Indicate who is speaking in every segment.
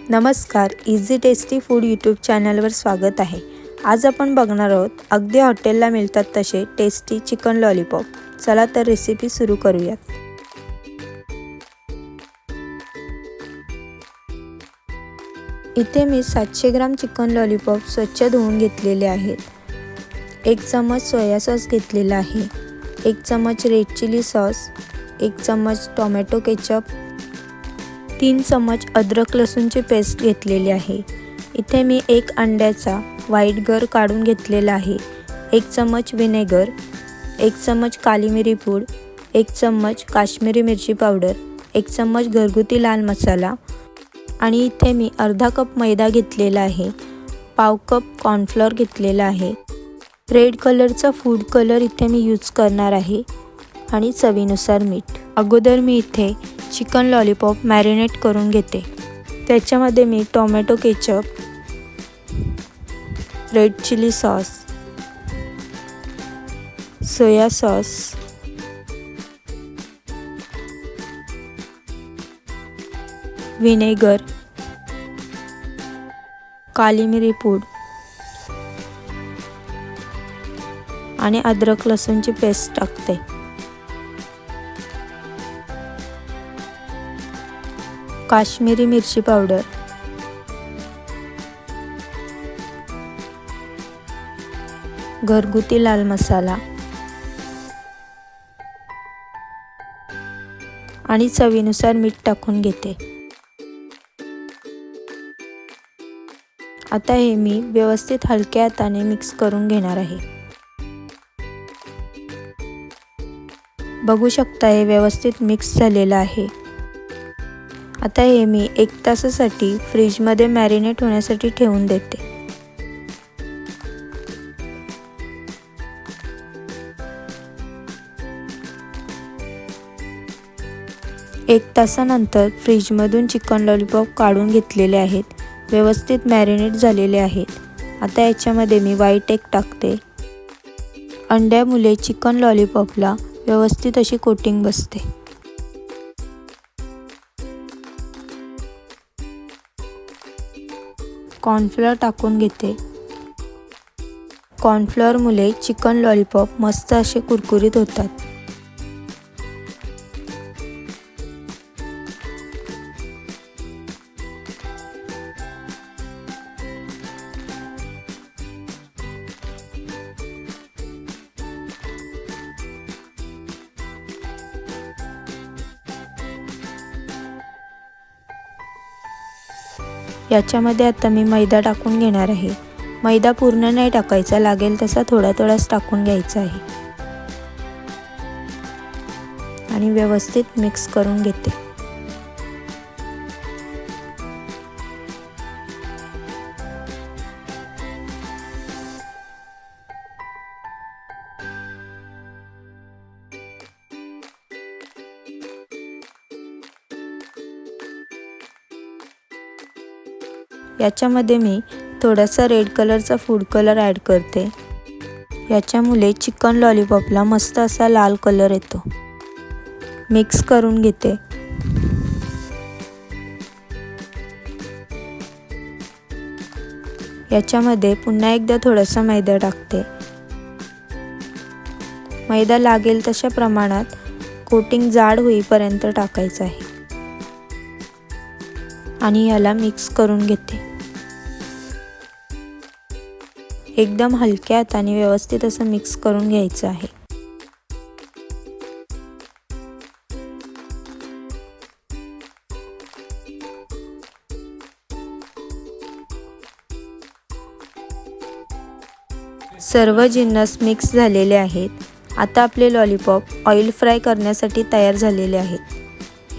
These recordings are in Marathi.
Speaker 1: नमस्कार, इझी टेस्टी फूड यूट्यूब चॅनलवर स्वागत आहे। आज आपण बघणार आहोत अगदी हॉटेलला मिळतात तसे टेस्टी चिकन लॉलीपॉप। चला तर रेसिपी सुरू करूयात। इथे मी 700 ग्राम चिकन लॉलीपॉप स्वच्छ धुवून घेतलेले आहेत। 1 चमच सोया सॉस घेतलेला आहे, 1 चमच रेड चिली सॉस, 1 चमच टोमॅटो केचप, 3 चमच अद्रक लसूणची पेस्ट घेतलेली आहे। इथे मी 1 अंड्याचा व्हाईट गर काढून घेतलेला आहे, 1 चमच विनेगर, 1 चमच काली मिरी पूड, 1 चमच काश्मीरी मिरची पावडर, 1 चमच घरगुती लाल मसाला आणि इथे मी अर्धा कप मैदा घेतलेला आहे, पाव कप कॉर्नफ्लोअर घेतलेला आहे। रेड कलरचा फूड कलर इथे मी यूज करणार आहे आणि चवीनुसार मीठ। अगोदर मी इथे चिकन लॉलीपॉप मॅरिनेट करून घेते। त्याच्यामध्ये मी tomato ketchup, red chilli sauce, soya sauce, vinegar, काली मिरी पूड आणि अद्रक लसूणची पेस्ट टाकते। काश्मीरी मिरची पावडर, घरगुती लाल मसाला आणि चवीनुसार मीठ टाकून घेते। आता हे मी व्यवस्थित हलक्या हाताने मिक्स करून घेणार आहे। बघू शकता हे व्यवस्थित मिक्स झालेलं आहे। आता हे मी 1 तासासाठी फ्रीजमध्ये मॅरिनेट होण्यासाठी ठेवून देते। 1 तासानंतर फ्रीजमधून चिकन लॉलीपॉप काढून घेतलेले आहेत, व्यवस्थित मॅरिनेट झालेले आहेत। आता याच्यामध्ये मी व्हाईट एग टाकते। अंड्यामुळे चिकन लॉलीपॉपला व्यवस्थित अशी कोटिंग बसते। कॉर्नफ्लोअर टाकून घेते। कॉर्नफ्लोअरमुळे चिकन लॉलीपॉप मस्त असे कुरकुरीत होतात। याच्यामध्ये आता मी मैदा टाकून घेणार आहे। मैदा पूर्ण नाही टाकायचा, लागेल तसा थोडा थोडाच टाकून घ्यायचा आहे आणि व्यवस्थित मिक्स करून घेते। याच्यामध्ये मी थोडासा रेड कलरचा फूड कलर ॲड करते। याच्यामुळे चिकन लॉलीपॉपला मस्त असा लाल कलर येतो। मिक्स करून घेते। याच्यामध्ये पुन्हा एकदा थोडासा मैदा टाकते। मैदा लागेल तशा प्रमाणात कोटिंग जाड होईपर्यंत टाकायचं आहे आणि याला मिक्स करून घेते। एकदम हलक्या हाताने व्यवस्थित असं मिक्स करून घ्यायचं आहे। सर्व जिन्नस मिक्स झालेले आहेत। आता आपले लॉलीपॉप ऑइल फ्राय करण्यासाठी तयार झालेले आहेत।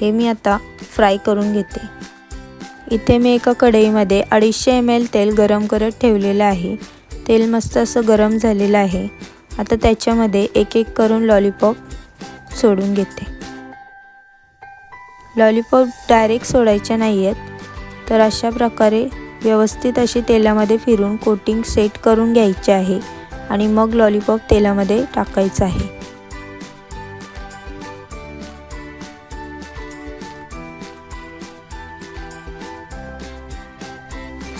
Speaker 1: हे मी आता फ्राय करून घेते। इथे मी एका कढईमध्ये 250 ml तेल गरम करत ठेवलेलं आहे। तेल मस्त असं गरम झालेलं आहे। आता त्याच्यामध्ये एक एक करून लॉलीपॉप सोडून घेते। लॉलीपॉप डायरेक्ट सोडायचे नाही आहेत, तर अशा प्रकारे व्यवस्थित अशी तेलामध्ये फिरून कोटिंग सेट करून घ्यायचे आहे आणि मग लॉलीपॉप तेलामध्ये टाकायचं आहे।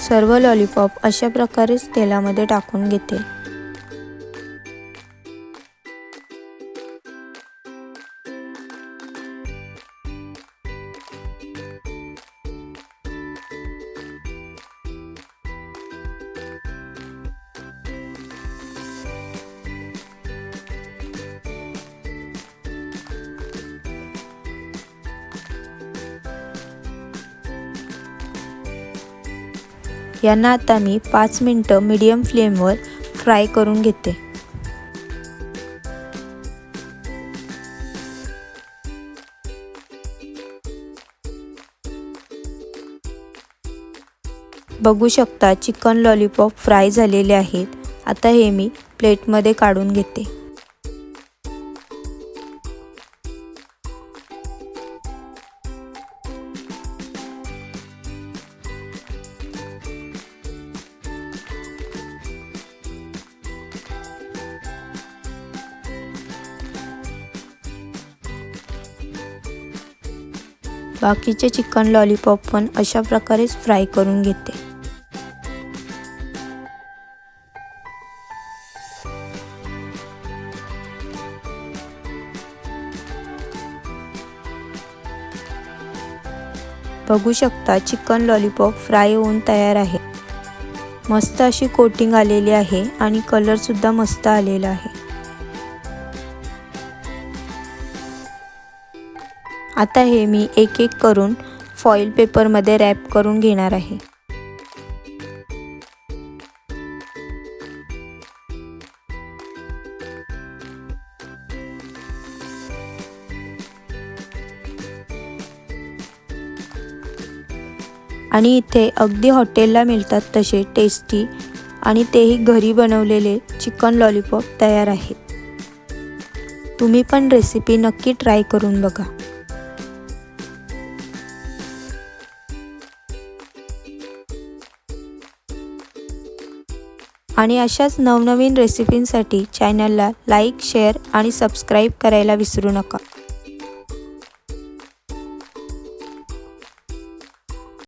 Speaker 1: सर्व लॉलीपॉप अशा प्रकारेच तेलामध्ये टाकून घेते। यांना आता मी 5 मिनिटं मीडियम फ्लेमवर फ्राय करून घेते। बघू शकता चिकन लॉलीपॉप फ्राय झालेले आहेत। आता हे मी प्लेटमध्ये काढून घेते। बाकीचे चिकन लॉलीपॉप पण अशा प्रकारेच फ्राय करून घेते। बघू शकता चिकन लॉलीपॉप फ्राय होऊन तयार आहे। मस्त अशी कोटिंग आलेली आहे आणि कलर सुद्धा मस्त आलेला आहे। आता हे मी एक एक करून फॉइल पेपरमध्ये रॅप करून घेणार आहे। आणि इथे अगदी हॉटेलला मिळतात तसे टेस्टी आणि तेही घरी बनवलेले चिकन लॉलीपॉप तयार आहेत। तुम्ही पण रेसिपी नक्की ट्राय करून बघा। आणि अशाच नवनवीन रेसिपींसाठी चॅनलला लाईक, शेअर आणि सबस्क्राईब करायला विसरू नका।